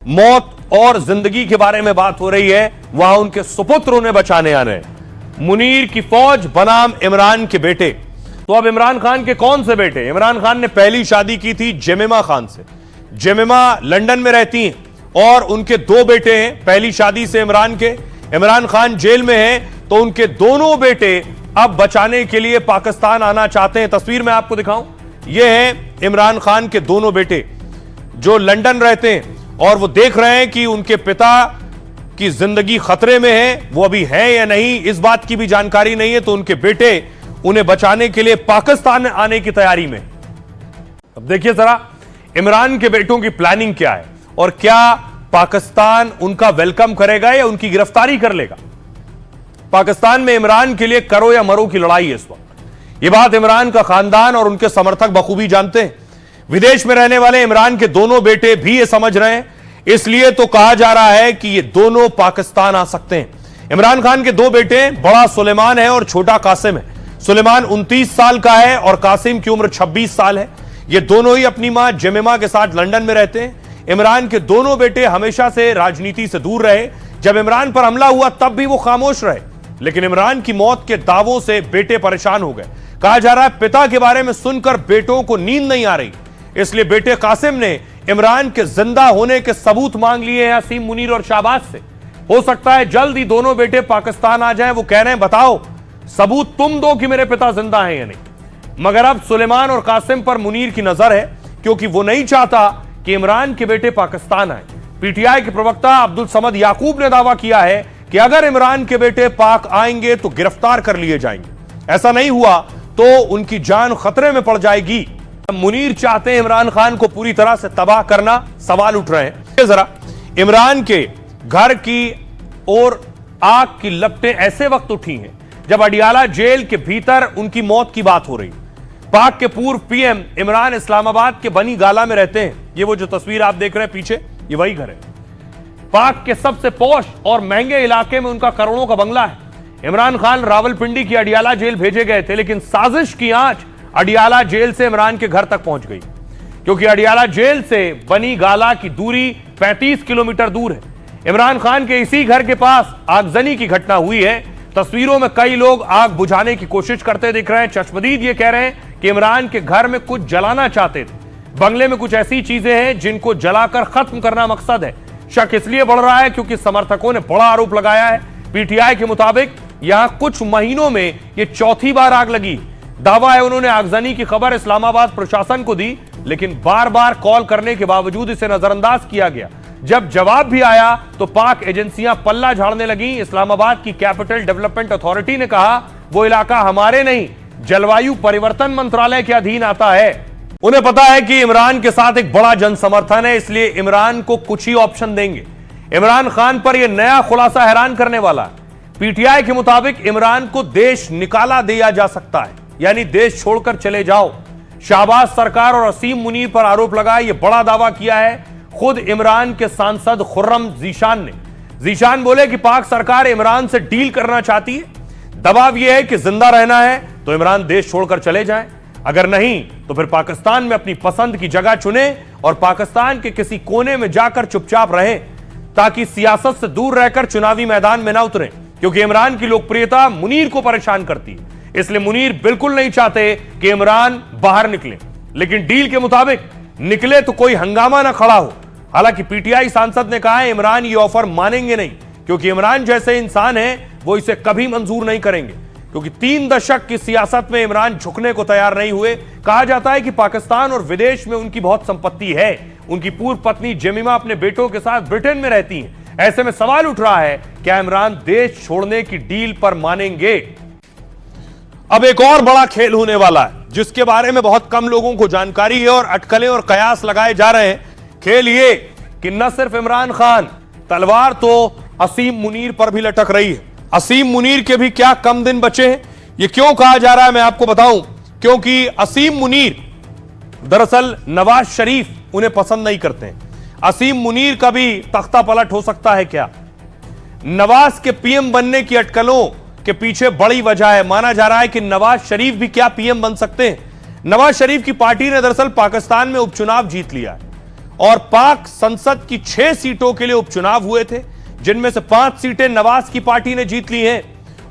मौत और जिंदगी के बारे में बात हो रही है, वहां उनके सुपुत्र उन्हें बचाने आ रहे हैं। मुनीर की फौज बनाम इमरान के बेटे। तो अब इमरान खान के कौन से बेटे? इमरान खान ने पहली शादी की थी जेमिमा खान से। जेमिमा लंदन में रहती हैं और उनके दो बेटे हैं पहली शादी से इमरान के। इमरान खान जेल में हैं तो उनके दोनों बेटे अब बचाने के लिए पाकिस्तान आना चाहते हैं। तस्वीर में आपको दिखाऊं, यह है इमरान खान के दोनों बेटे जो लंदन रहते हैं और वो देख रहे हैं कि उनके पिता की जिंदगी खतरे में है। वो अभी है या नहीं इस बात की भी जानकारी नहीं है, तो उनके बेटे उन्हें बचाने के लिए पाकिस्तान आने की तैयारी में। अब देखिए जरा इमरान के बेटों की प्लानिंग क्या है और क्या पाकिस्तान उनका वेलकम करेगा या उनकी गिरफ्तारी कर लेगा। पाकिस्तान में इमरान के लिए करो या मरो की लड़ाई है इस वक्त। यह बात इमरान का खानदान और उनके समर्थक बखूबी जानते हैं। विदेश में रहने वाले इमरान के दोनों बेटे भी ये समझ रहे हैं, इसलिए तो कहा जा रहा है कि ये दोनों पाकिस्तान आ सकते हैं। इमरान खान के दो बेटे, बड़ा सुलेमान है और छोटा कासिम है। सुलेमान 29 साल का है और कासिम की उम्र 26 साल है। ये दोनों ही अपनी मां जेमिमा के साथ लंदन में रहते हैं। इमरान के दोनों बेटे हमेशा से राजनीति से दूर रहे। जब इमरान पर हमला हुआ तब भी वो खामोश रहे, लेकिन इमरान की मौत के दावों से बेटे परेशान हो गए। कहा जा रहा है पिता के बारे में सुनकर बेटों को नींद नहीं आ रही, इसलिए बेटे कासिम ने इमरान के जिंदा होने के सबूत मांग लिए हैं असीम मुनीर और शाहबाज से। हो सकता है जल्द ही दोनों बेटे पाकिस्तान आ जाएं। वो कह रहे हैं बताओ सबूत तुम दो कि मेरे पिता जिंदा हैं या नहीं। मगर अब सुलेमान और कासिम पर मुनीर की नजर है, क्योंकि वो नहीं चाहता कि इमरान के बेटे पाकिस्तान आए। पीटीआई के प्रवक्ता अब्दुल समद याकूब ने दावा किया है कि अगर इमरान के बेटे पाक आएंगे तो गिरफ्तार कर लिए जाएंगे। ऐसा नहीं हुआ तो उनकी जान खतरे में पड़ जाएगी। मुनीर चाहते हैं इमरान खान को पूरी तरह से तबाह करना। सवाल उठ रहे हैं जरा इमरान के घर की ओर आग की लपटें ऐसे वक्त उठी हैं जब अडियाला जेल के भीतर उनकी मौत की बात हो रही। पाक के पूर्व पीएम इमरान इस्लामाबाद के बनी गाला में रहते हैं। ये वो जो तस्वीर आप देख रहे हैं पीछे, ये वही घर है। पाक के सबसे पौश और महंगे इलाके में उनका करोड़ों का बंगला है। इमरान खान रावलपिंडी की अडियाला जेल भेजे गए थे, लेकिन साजिश की आंच अडियाला जेल से इमरान के घर तक पहुंच गई, क्योंकि अडियाला जेल से बनी गाला की दूरी 35 किलोमीटर दूर है। इमरान खान के इसी घर के पास आगजनी की घटना हुई है। तस्वीरों में कई लोग आग बुझाने की कोशिश करते दिख रहे हैं। चश्मदीद ये कह रहे हैं कि इमरान के घर में कुछ जलाना चाहते थे। बंगले में कुछ ऐसी चीजें हैं जिनको जलाकर खत्म करना मकसद है। शक इसलिए बढ़ रहा है क्योंकि समर्थकों ने बड़ा आरोप लगाया है। पीटीआई के मुताबिक यहां कुछ महीनों में यह चौथी बार आग लगी। दावा है उन्होंने आगजनी की खबर इस्लामाबाद प्रशासन को दी, लेकिन बार बार कॉल करने के बावजूद इसे नजरअंदाज किया गया। जब जवाब भी आया तो पाक एजेंसियां पल्ला झाड़ने लगी। इस्लामाबाद की कैपिटल डेवलपमेंट अथॉरिटी ने कहा वो इलाका हमारे नहीं, जलवायु परिवर्तन मंत्रालय के अधीन आता है। उन्हें पता है कि इमरान के साथ एक बड़ा जनसमर्थन है, इसलिए इमरान को कुछ ही ऑप्शन देंगे। इमरान खान पर यह नया खुलासा हैरान करने वाला है। पीटीआई के मुताबिक इमरान को देश निकाला दिया जा सकता है, यानी देश छोड़कर चले जाओ। शाहबाज सरकार और असीम मुनीर पर आरोप लगाया। यह बड़ा दावा किया है खुद इमरान के सांसद खुर्रम जीशान ने। जीशान बोले कि पाक सरकार इमरान से डील करना चाहती है। दबाव यह है कि जिंदा रहना है तो इमरान देश छोड़कर चले जाएं, अगर नहीं तो फिर पाकिस्तान में अपनी पसंद की जगह चुने और पाकिस्तान के किसी कोने में जाकर चुपचाप रहें, ताकि सियासत से दूर रहकर चुनावी मैदान में ना उतरें, क्योंकि इमरान की लोकप्रियता मुनीर को परेशान करती है। इसलिए मुनीर बिल्कुल नहीं चाहते कि इमरान बाहर निकले, लेकिन डील के मुताबिक निकले तो कोई हंगामा ना खड़ा हो। हालांकि पीटीआई सांसद ने कहा है इमरान ये ऑफर मानेंगे नहीं, क्योंकि इमरान जैसे इंसान हैं वो इसे कभी मंजूर नहीं करेंगे, क्योंकि 3 दशक की सियासत में इमरान झुकने को तैयार नहीं हुए। कहा जाता है कि पाकिस्तान और विदेश में उनकी बहुत संपत्ति है। उनकी पूर्व पत्नी जेमिमा अपने बेटों के साथ ब्रिटेन में रहती हैं। ऐसे में सवाल उठ रहा है क्या इमरान देश छोड़ने की डील पर मानेंगे। अब एक और बड़ा खेल होने वाला है जिसके बारे में बहुत कम लोगों को जानकारी है और अटकलें और कयास लगाए जा रहे हैं। खेल ये कि न सिर्फ इमरान खान, तलवार तो असीम मुनीर पर भी लटक रही है। असीम मुनीर के भी क्या कम दिन बचे हैं। ये क्यों कहा जा रहा है मैं आपको बताऊं, क्योंकि असीम मुनीर दरअसल नवाज शरीफ उन्हें पसंद नहीं करते हैं। असीम मुनीर का भी तख्ता पलट हो सकता है क्या? नवाज के पीएम बनने की अटकलों के पीछे बड़ी वजह है। माना जा रहा है कि नवाज शरीफ भी क्या पीएम बन सकते हैं। नवाज शरीफ की पार्टी ने दरअसल पाकिस्तान में उपचुनाव जीत लिया है और पाक संसद की 6 सीटों के लिए उपचुनाव हुए थे, जिनमें से 5 सीटें नवाज की पार्टी ने जीत ली हैं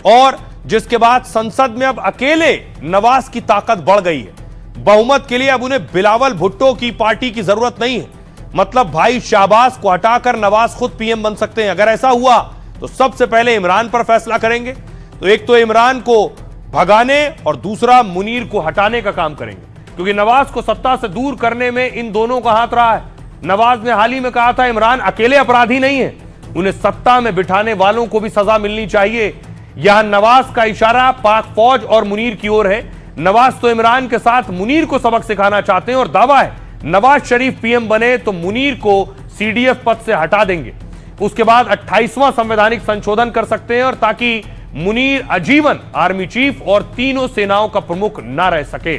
और जिसके बाद संसद में अब अकेले नवाज की ताकत बढ़ गई है। बहुमत के लिए अब उन्हें बिलावल भुट्टो की पार्टी की जरूरत नहीं है। मतलब भाई शहबाज को हटाकर नवाज खुद पीएम बन सकते हैं। अगर ऐसा हुआ तो सबसे पहले इमरान पर फैसला करेंगे। तो एक तो इमरान को भगाने और दूसरा मुनीर को हटाने का काम करेंगे, क्योंकि नवाज को सत्ता से दूर करने में इन दोनों का हाथ रहा है। नवाज ने हाल ही में कहा था इमरान अकेले अपराधी नहीं है, उन्हें सत्ता में बिठाने वालों को भी सजा मिलनी चाहिए। यहां नवाज का इशारा पाक फौज और मुनीर की ओर है। नवाज तो इमरान के साथ मुनीर को सबक सिखाना चाहते हैं और दावा है नवाज शरीफ पीएम बने तो मुनीर को सीडीएफ पद से हटा देंगे। उसके बाद 28वां संवैधानिक संशोधन कर सकते हैं और ताकि मुनीर आजीवन आर्मी चीफ और तीनों सेनाओं का प्रमुख ना रह सके।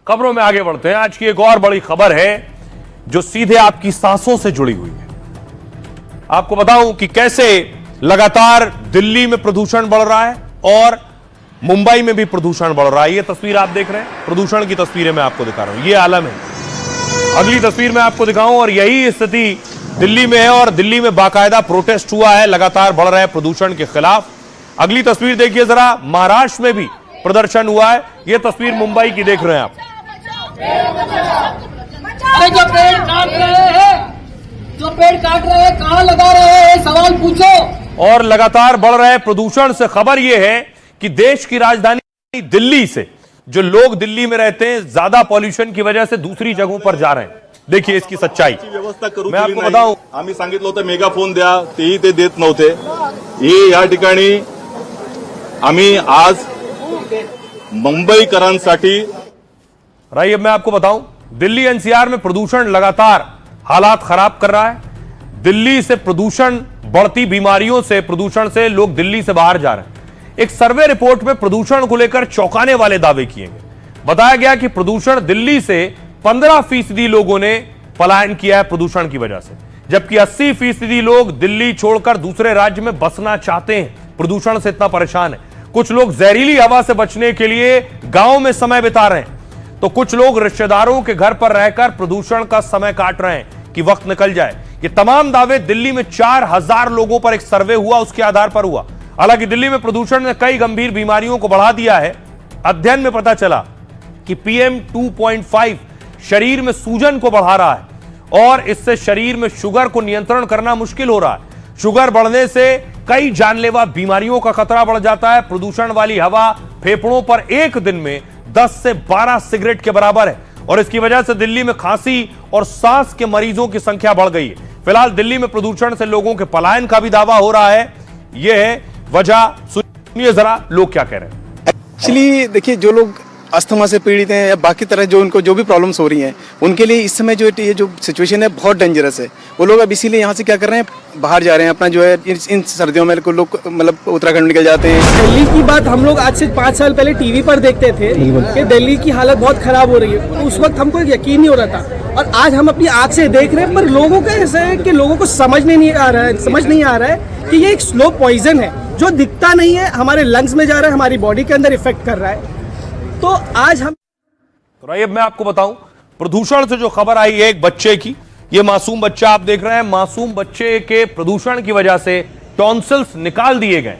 खबरों में आगे बढ़ते हैं। आज की एक और बड़ी खबर है जो सीधे आपकी सांसों से जुड़ी हुई है। आपको बताऊं कि कैसे लगातार दिल्ली में प्रदूषण बढ़ रहा है और मुंबई में भी प्रदूषण बढ़ रहा है। ये तस्वीर आप देख रहे हैं, प्रदूषण की तस्वीरें मैं आपको दिखा रहा हूं, ये आलम है। अगली तस्वीर मैं आपको दिखाऊं और यही स्थिति दिल्ली में है और दिल्ली में बाकायदा प्रोटेस्ट हुआ है लगातार बढ़ रहे प्रदूषण के खिलाफ। अगली तस्वीर देखिए जरा, महाराष्ट्र में भी प्रदर्शन हुआ है। ये तस्वीर मुंबई की देख रहे हैं आप। जो पेड़ काट रहे हैं कहां लगा रहे हैं, सवाल पूछो। और लगातार बढ़ रहे प्रदूषण से खबर यह है कि देश की राजधानी दिल्ली से जो लोग दिल्ली में रहते हैं ज्यादा पॉल्यूशन की वजह से दूसरी जगहों पर जा रहे हैं। देखिए इसकी सच्चाई व्यवस्था करून मैं आपको बताऊं, आम्ही सांगितलं होतं मेगाफोन द्या, तेही ते देत नव्हते। हे या ठिकाणी आम्ही आज मुंबईकरांसाठी रही। अब मैं आपको बताऊं, दिल्ली एनसीआर में प्रदूषण लगातार हालात खराब कर रहा है। दिल्ली से प्रदूषण, बढ़ती बीमारियों से, प्रदूषण से लोग दिल्ली से बाहर जा रहे हैं। एक सर्वे रिपोर्ट में प्रदूषण को लेकर चौंकाने वाले दावे किए गए। बताया गया कि प्रदूषण दिल्ली से 15% लोगों ने पलायन किया है प्रदूषण की वजह से, जबकि 80% लोग दिल्ली छोड़कर दूसरे राज्य में बसना चाहते हैं, प्रदूषण से इतना परेशान है। कुछ लोग जहरीली हवा से बचने के लिए गांव में समय बिता रहे हैं, तो कुछ लोग रिश्तेदारों के घर पर रहकर प्रदूषण का समय काट रहे हैं कि वक्त निकल जाए। ये तमाम दावे दिल्ली में 4000 लोगों पर एक सर्वे हुआ, उसके आधार पर हुआ। हालांकि दिल्ली में प्रदूषण ने कई गंभीर बीमारियों को बढ़ा दिया है। अध्ययन में पता चला कि PM 2.5 शरीर में सूजन को बढ़ा रहा है और इससे शरीर में शुगर को नियंत्रण करना मुश्किल हो रहा है। शुगर बढ़ने से कई जानलेवा बीमारियों का खतरा बढ़ जाता है। प्रदूषण वाली हवा फेफड़ों पर एक दिन में 10 से 12 सिगरेट के बराबर है और इसकी वजह से दिल्ली में खांसी और सांस के मरीजों की संख्या बढ़ गई है। फिलहाल दिल्ली में प्रदूषण से लोगों के पलायन का भी दावा हो रहा है। यह है वजह। सुनिए जरा लोग क्या कह रहे हैं। एक्चुअली देखिए, जो लोग अस्थमा से पीड़ित हैं या बाकी तरह जो उनको जो भी प्रॉब्लम्स हो रही हैं, उनके लिए इस समय जो ये जो सिचुएशन है बहुत डेंजरस है। वो लोग अब इसीलिए यहाँ से क्या कर रहे हैं, बाहर जा रहे हैं। अपना जो है इन सर्दियों में लोग मतलब उत्तराखंड निकल जाते हैं। दिल्ली की बात हम लोग आज से 5 साल पहले टीवी पर देखते थे कि दिल्ली की हालत बहुत खराब हो रही है। उस वक्त हमको यकीन नहीं हो रहा था और आज हम अपनी आंख से देख रहे हैं। पर लोगों का ऐसा है कि लोगों को समझ नहीं आ रहा है कि ये एक स्लो पॉइजन है जो दिखता नहीं है, हमारे लंग्स में जा रहा है, हमारी बॉडी के अंदर इफेक्ट कर रहा है। तो आज हम अब मैं आपको बताऊं, प्रदूषण से जो खबर आई है एक बच्चे की, ये मासूम बच्चा आप देख रहे हैं, मासूम बच्चे के प्रदूषण की वजह से टॉन्सिल्स निकाल दिए गए।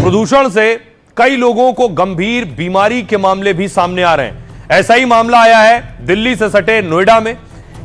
प्रदूषण से कई लोगों को गंभीर बीमारी के मामले भी सामने आ रहे हैं। ऐसा ही मामला आया है दिल्ली से सटे नोएडा में।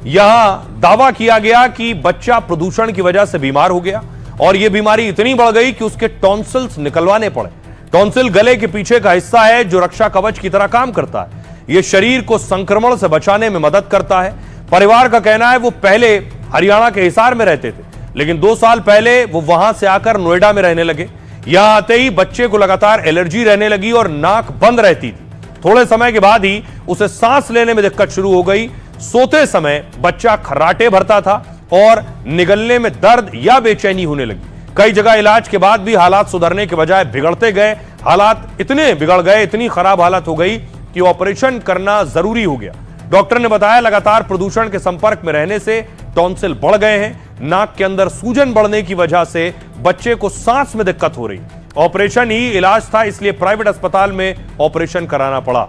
यहां दावा किया गया कि बच्चा प्रदूषण की वजह से बीमार हो गया और यह बीमारी इतनी बढ़ गई कि उसके टॉन्सिल्स निकलवाने पड़े। टॉन्सिल गले के पीछे का हिस्सा है जो रक्षा कवच की तरह काम करता है। यह शरीर को संक्रमण से बचाने में मदद करता है। परिवार का कहना है वो पहले हरियाणा के हिसार में रहते थे, लेकिन 2 साल पहले वो वहां से आकर नोएडा में रहने लगे। यहां आते ही बच्चे को लगातार एलर्जी रहने लगी और नाक बंद रहती थी। थोड़े समय के बाद ही उसे सांस लेने में दिक्कत शुरू हो गई। सोते समय बच्चा खर्राटे भरता था और निगलने में दर्द या बेचैनी होने लगी। कई जगह इलाज के बाद भी हालात सुधरने के बजाय बिगड़ते गए। हालात इतने बिगड़ गए, इतनी खराब हालत हो गई कि ऑपरेशन करना जरूरी हो गया। डॉक्टर ने बताया लगातार प्रदूषण के संपर्क में रहने से टॉन्सिल बढ़ गए हैं। नाक के अंदर सूजन बढ़ने की वजह से बच्चे को सांस में दिक्कत हो रही ऑपरेशन ही इलाज था, इसलिए प्राइवेट अस्पताल में ऑपरेशन कराना पड़ा।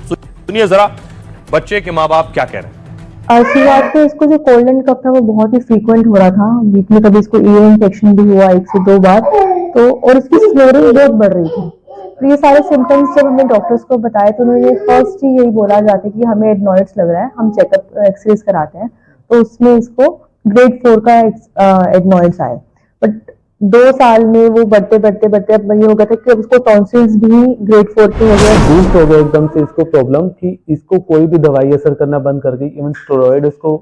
सुनिए जरा बच्चे के माँ बाप क्या कह रहे हैं। शुरुआत में इसको जो कोल्ड एंड कफ था वो बहुत ही फ्रीक्वेंट हो रहा था, बीच में कभी इसको ईयर इन्फेक्शन भी हुआ 1 से 2 बार, तो और इसकी स्नोरिंग बहुत बढ़ रही थी। तो ये सारे सिम्टम्स जब हमने डॉक्टर्स को बताए तो उन्होंने फर्स्ट ही यही बोला जाता है कि हमें एडनॉइड्स लग रहा है, हम चेकअप एक्सरेज कराते हैं, तो उसमें इसको ग्रेड 4 का एडनॉइड्स आए। बट 2 साल में वो बढ़ते अब ये हो गया था कि अब उसको टॉन्सिल्स भी ग्रेड 4 के हो गए। बूस्ट हो गया एकदम से इसको प्रॉब्लम कि इसको कोई भी दवाई असर करना बंद कर गई, इवन स्टेरॉइड उसको